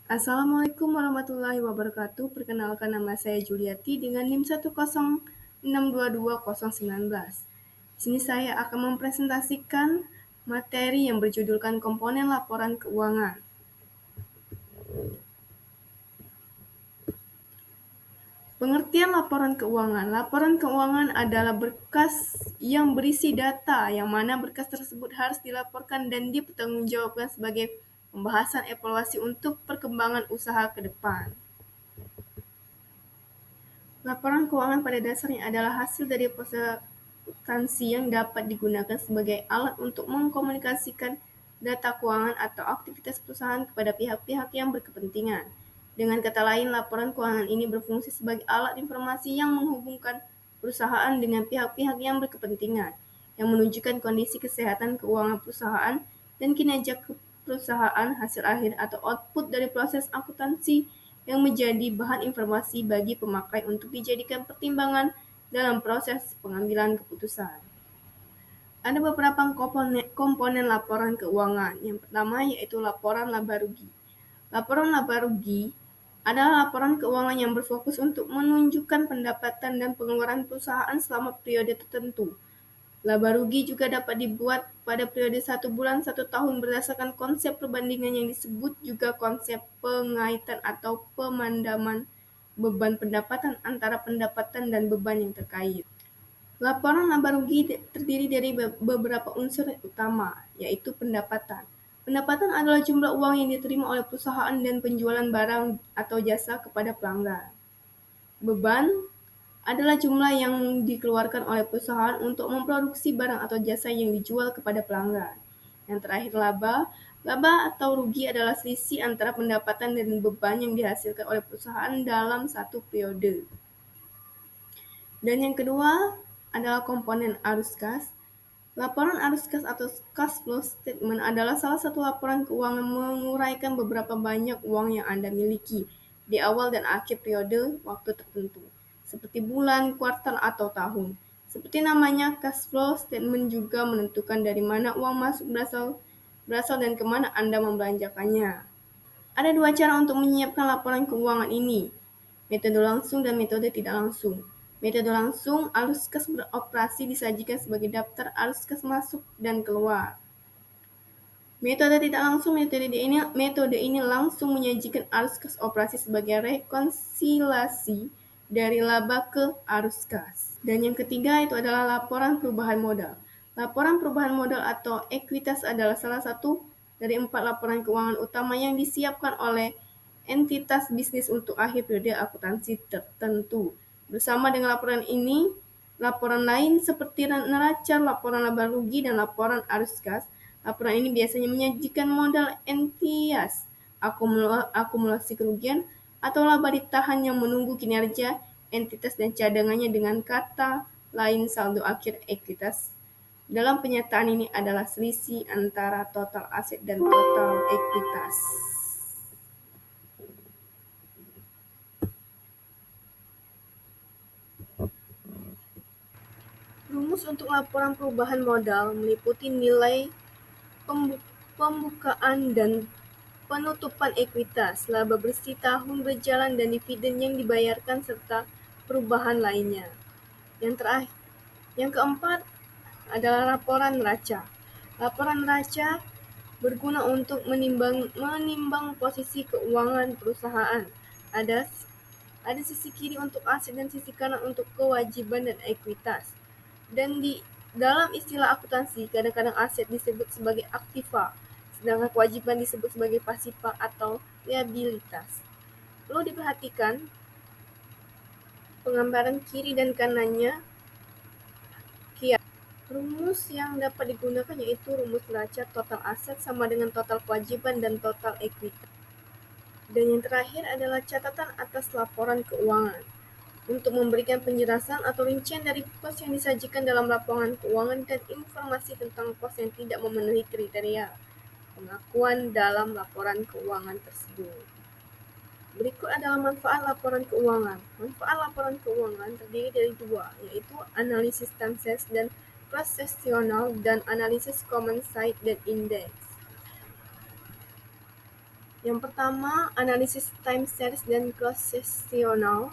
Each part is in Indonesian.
Assalamualaikum warahmatullahi wabarakatuh. Perkenalkan nama saya Juliati dengan NIM 106622019. Di sini saya akan mempresentasikan materi yang berjudulkan komponen laporan keuangan. Pengertian laporan keuangan. Laporan keuangan adalah berkas yang berisi data, yang mana berkas tersebut harus dilaporkan dan dipertanggungjawabkan sebagai pembahasan evaluasi untuk perkembangan usaha ke depan. Laporan keuangan pada dasarnya adalah hasil dari proses akuntansi yang dapat digunakan sebagai alat untuk mengkomunikasikan data keuangan atau aktivitas perusahaan kepada pihak-pihak yang berkepentingan. Dengan kata lain, laporan keuangan ini berfungsi sebagai alat informasi yang menghubungkan perusahaan dengan pihak-pihak yang berkepentingan, yang menunjukkan kondisi kesehatan keuangan perusahaan dan kinerja perusahaan, hasil akhir atau output dari proses akuntansi yang menjadi bahan informasi bagi pemakai untuk dijadikan pertimbangan dalam proses pengambilan keputusan. Ada beberapa komponen laporan keuangan. Yang pertama yaitu laporan laba rugi. Laporan laba rugi adalah laporan keuangan yang berfokus untuk menunjukkan pendapatan dan pengeluaran perusahaan selama periode tertentu. Laba rugi juga dapat dibuat pada periode 1 bulan 1 tahun berdasarkan konsep perbandingan yang disebut juga konsep pengaitan atau pemandaman beban pendapatan antara pendapatan dan beban yang terkait. Laporan laba rugi terdiri dari beberapa unsur utama, yaitu pendapatan. Pendapatan adalah jumlah uang yang diterima oleh perusahaan dan penjualan barang atau jasa kepada pelanggan. Beban adalah jumlah yang dikeluarkan oleh perusahaan untuk memproduksi barang atau jasa yang dijual kepada pelanggan. Yang terakhir laba. Laba atau rugi adalah selisih antara pendapatan dan beban yang dihasilkan oleh perusahaan dalam satu periode. Dan yang kedua adalah komponen arus kas. Laporan arus kas atau cash flow statement adalah salah satu laporan keuangan menguraikan beberapa banyak uang yang Anda miliki di awal dan akhir periode waktu tertentu, seperti bulan, kuartal, atau tahun. Seperti namanya, cash flow statement juga menentukan dari mana uang masuk berasal dan kemana Anda membelanjakannya. Ada dua cara untuk menyiapkan laporan keuangan ini, metode langsung dan metode tidak langsung. Metode langsung, arus kas beroperasi disajikan sebagai daftar arus kas masuk dan keluar. Metode tidak langsung, metode ini langsung menyajikan arus kas operasi sebagai rekonsiliasi dari laba ke arus kas. Dan yang ketiga itu adalah laporan perubahan modal. Laporan perubahan modal atau ekuitas adalah salah satu dari 4 laporan keuangan utama yang disiapkan oleh entitas bisnis untuk akhir periode akuntansi tertentu. Bersama dengan laporan ini, laporan lain seperti neraca, laporan laba rugi, dan laporan arus kas. Laporan ini biasanya menyajikan modal entitas, akumulasi kerugian, atau laba ditahan yang menunggu kinerja entitas dan cadangannya, dengan kata lain saldo akhir ekuitas. Dalam penyataan ini adalah selisih antara total aset dan total ekuitas. Rumus untuk laporan perubahan modal meliputi nilai pembukaan dan penutupan ekuitas, laba bersih tahun berjalan, dan dividen yang dibayarkan, serta perubahan lainnya. Yang keempat adalah laporan neraca. Laporan neraca berguna untuk menimbang posisi keuangan perusahaan. Ada sisi kiri untuk aset dan sisi kanan untuk kewajiban dan ekuitas. Dan di dalam istilah akuntansi, kadang-kadang aset disebut sebagai aktiva, sedangkan kewajiban disebut sebagai pasifa atau liabilitas. Perlu diperhatikan penggambaran kiri dan kanannya. Rumus yang dapat digunakan yaitu rumus neraca total aset sama dengan total kewajiban dan total ekuitas. Dan yang terakhir adalah catatan atas laporan keuangan, untuk memberikan penjelasan atau rincian dari pos yang disajikan dalam laporan keuangan dan informasi tentang pos yang tidak memenuhi kriteria pengakuan dalam laporan keuangan tersebut. Berikut adalah manfaat laporan keuangan. Manfaat laporan keuangan terdiri dari dua, yaitu analisis time series dan cross-sectional dan analisis common size dan index. Yang pertama, analisis time series dan cross sectional.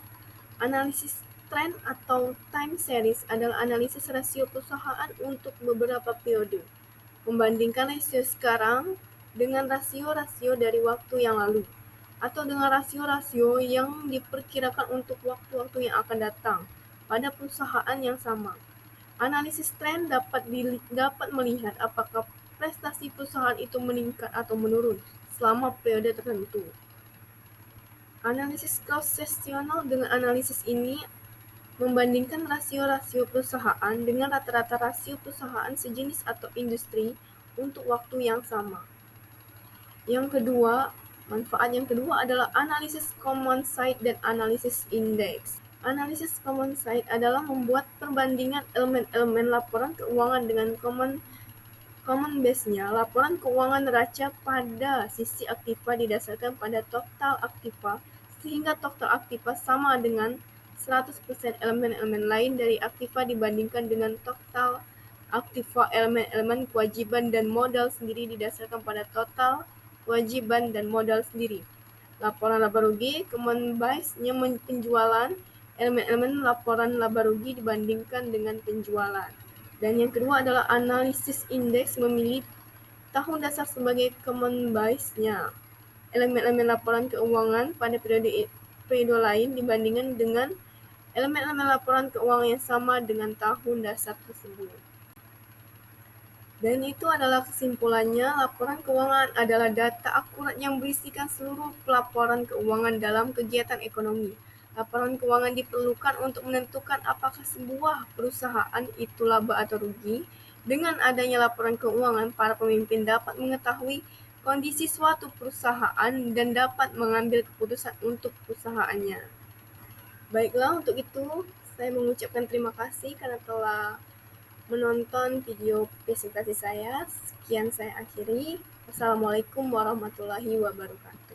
Analisis trend atau time series adalah analisis rasio perusahaan untuk beberapa periode. Membandingkan rasio sekarang dengan rasio-rasio dari waktu yang lalu, atau dengan rasio-rasio yang diperkirakan untuk waktu-waktu yang akan datang pada perusahaan yang sama. Analisis tren dapat melihat apakah prestasi perusahaan itu meningkat atau menurun selama periode tertentu. Analisis cross-sectional dengan analisis ini membandingkan rasio-rasio perusahaan dengan rata-rata rasio perusahaan sejenis atau industri untuk waktu yang sama. Manfaat yang kedua adalah analisis common site dan analisis indeks. Analisis common site adalah membuat perbandingan elemen-elemen laporan keuangan dengan common base-nya. Laporan keuangan neraca pada sisi aktiva didasarkan pada total aktiva, sehingga total aktiva sama dengan 100% elemen-elemen lain dari aktiva dibandingkan dengan total aktiva elemen-elemen kewajiban dan modal sendiri didasarkan pada total kewajiban dan modal sendiri. Laporan laba rugi, common base-nya penjualan, elemen-elemen laporan laba rugi dibandingkan dengan penjualan. Dan yang kedua adalah analisis indeks, memilih tahun dasar sebagai common base-nya. Elemen-elemen laporan keuangan pada periode lain dibandingkan dengan elemen-elemen laporan keuangan yang sama dengan tahun dasar tersebut. Dan itu adalah kesimpulannya, laporan keuangan adalah data akurat yang berisikan seluruh pelaporan keuangan dalam kegiatan ekonomi. Laporan keuangan diperlukan untuk menentukan apakah sebuah perusahaan itu laba atau rugi. Dengan adanya laporan keuangan, para pemimpin dapat mengetahui kondisi suatu perusahaan dan dapat mengambil keputusan untuk perusahaannya. Baiklah, untuk itu saya mengucapkan terima kasih karena telah menonton video presentasi saya. Sekian saya akhiri. Wassalamualaikum warahmatullahi wabarakatuh.